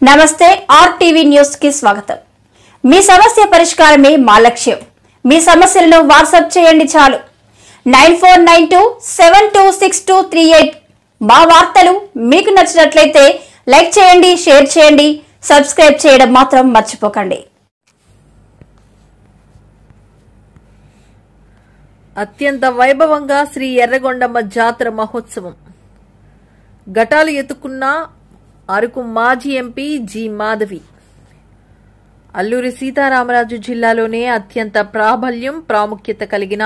నమస్తే RTV news కి స్వాగతం। మీ సమస్య పరిష్కారమే మా లక్ష్యం। మీ సమస్యలను వాట్సాప్ చేయండి చాలు 9492726238। మా వార్తలు మీకు నచ్చినట్లయితే లైక్ చేయండి, షేర్ చేయండి, సబ్స్క్రైబ్ చేయడం మాత్రం మర్చిపోకండి। అత్యంత వైభవంగా శ్రీ ఎర్రగొండమ్మ జాతర మహోత్సవం ఘటాలు ఎత్తుకున్న అరకు మాజీ ఎంపీ జి మాధవి। అల్లూరి సీతారామరాజు జిల్లాలోనే అత్యంత ప్రాబల్యం ప్రాముఖ్యత కలిగిన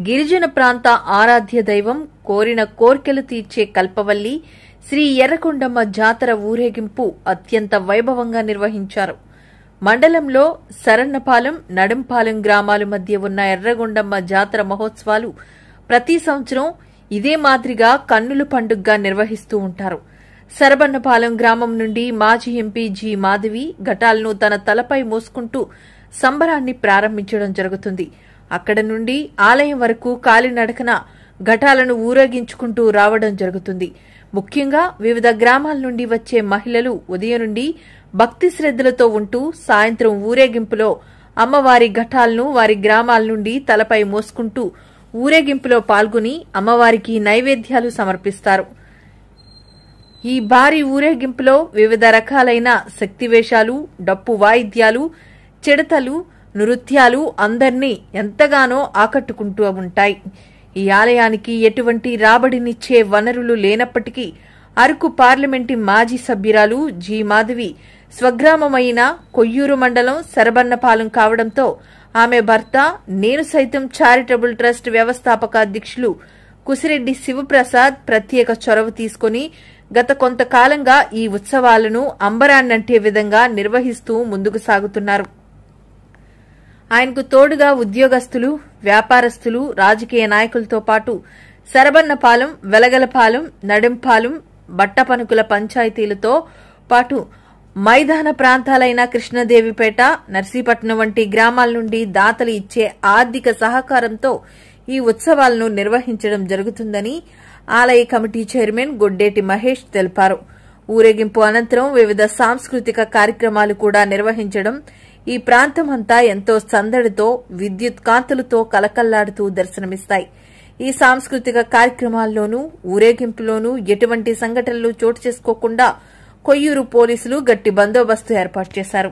గిరిజన ప్రాంత ఆరాధ్య దైవం, కోరిన కోర్కెలు తీర్చే కల్పవల్లి శ్రీ ఎర్రగొండమ్మ జాతర ఊరేగింపు అత్యంత వైభవంగా నిర్వహించారు। మండలంలో సరన్నపాలెం, నడంపాలెం గ్రామాల మధ్య ఉన్న ఎర్రగొండమ్మ జాతర మహోత్సవాలు ప్రతి సంవత్సరం ఇదే మాదిరిగా కన్నుల పండుగగా నిర్వహిస్తూ ఉంటారు। సరబన్నపాలెం గ్రామం నుండి మాజీ ఎంపీ జి మాధవి ఘటాలను తన తలపై మోసుకుంటూ సంబరాన్ని ప్రారంభించడం జరుగుతుంది। అక్కడ నుండి ఆలయం వరకు కాలినడకన ఘటాలను ఊరేగించుకుంటూ రావడం జరుగుతుంది। ముఖ్యంగా వివిధ గ్రామాల నుండి వచ్చే మహిళలు ఉదయం నుండి భక్తి శ్రద్ధలతో ఉంటూ సాయంత్రం ఊరేగింపులో అమ్మవారి ఘటాలను వారి గ్రామాల నుండి తలపై మోసుకుంటూ ఊరేగింపులో పాల్గొని అమ్మవారికి నైవేద్యాలు సమర్పిస్తారు। ఈ భారీ ఊరేగింపులో వివిధ రకాలైన శక్తివేషాలు, డప్పు వాయిద్యాలు, చిడతలు, నృత్యాలు అందర్నీ ఎంతగానో ఆకట్టుకుంటూ ఉంటాయి। ఈ ఆలయానికి ఎటువంటి రాబడినిచ్చే వనరులు లేనప్పటికీ అరకు పార్లమెంటు మాజీ సభ్యురాలు జి మాధవి స్వగ్రామమైన కొయ్యూరు మండలం సరబన్నపాలెం కావడంతో ఆమె భర్త, నేను సైతం చారిటబుల్ ట్రస్ట్ వ్యవస్థాపక అధ్యక్షులు కుసిరెడ్డి శివప్రసాద్ ప్రత్యేక చొరవ తీసుకుని గత కొంతకాలంగా ఈ ఉత్సవాలను అంబరాన్నంటే విధంగా నిర్వహిస్తూ ముందుకు సాగుతున్నారు। ఆయనకు తోడుగా ఉద్యోగస్తులు, వ్యాపారస్తులు, రాజకీయ నాయకులతో పాటు సరబన్నపాలెం, వెలగలపాలెం, నడింపాలెం, బట్టపనుకుల పంచాయతీలతో పాటు మైదాన ప్రాంతాలైన కృష్ణదేవిపేట, నర్సీపట్నం వంటి గ్రామాల నుండి దాతలు ఇచ్చే ఆర్థిక సహకారంతో ఈ ఉత్సవాలను నిర్వహించడం జరుగుతుందని ఆలయ కమిటీ చైర్మన్ గొడ్డేటి మహేష్ తెలిపారు। ఊరేగింపు అనంతరం వివిధ సాంస్కృతిక కార్యక్రమాలు కూడా నిర్వహించడం ఈ ప్రాంతమంతా ఎంతో సందడితో, విద్యుత్ కాంతులతో కలకల్లాడుతూ దర్శనమిస్తాయి। ఈ సాంస్కృతిక కార్యక్రమాల్లోనూ ఊరేగింపులోనూ ఎటువంటి సంఘటనలు చోటు చేసుకోకుండా కొయ్యూరు పోలీసులు గట్టి బందోబస్తు ఏర్పాటు చేశారు।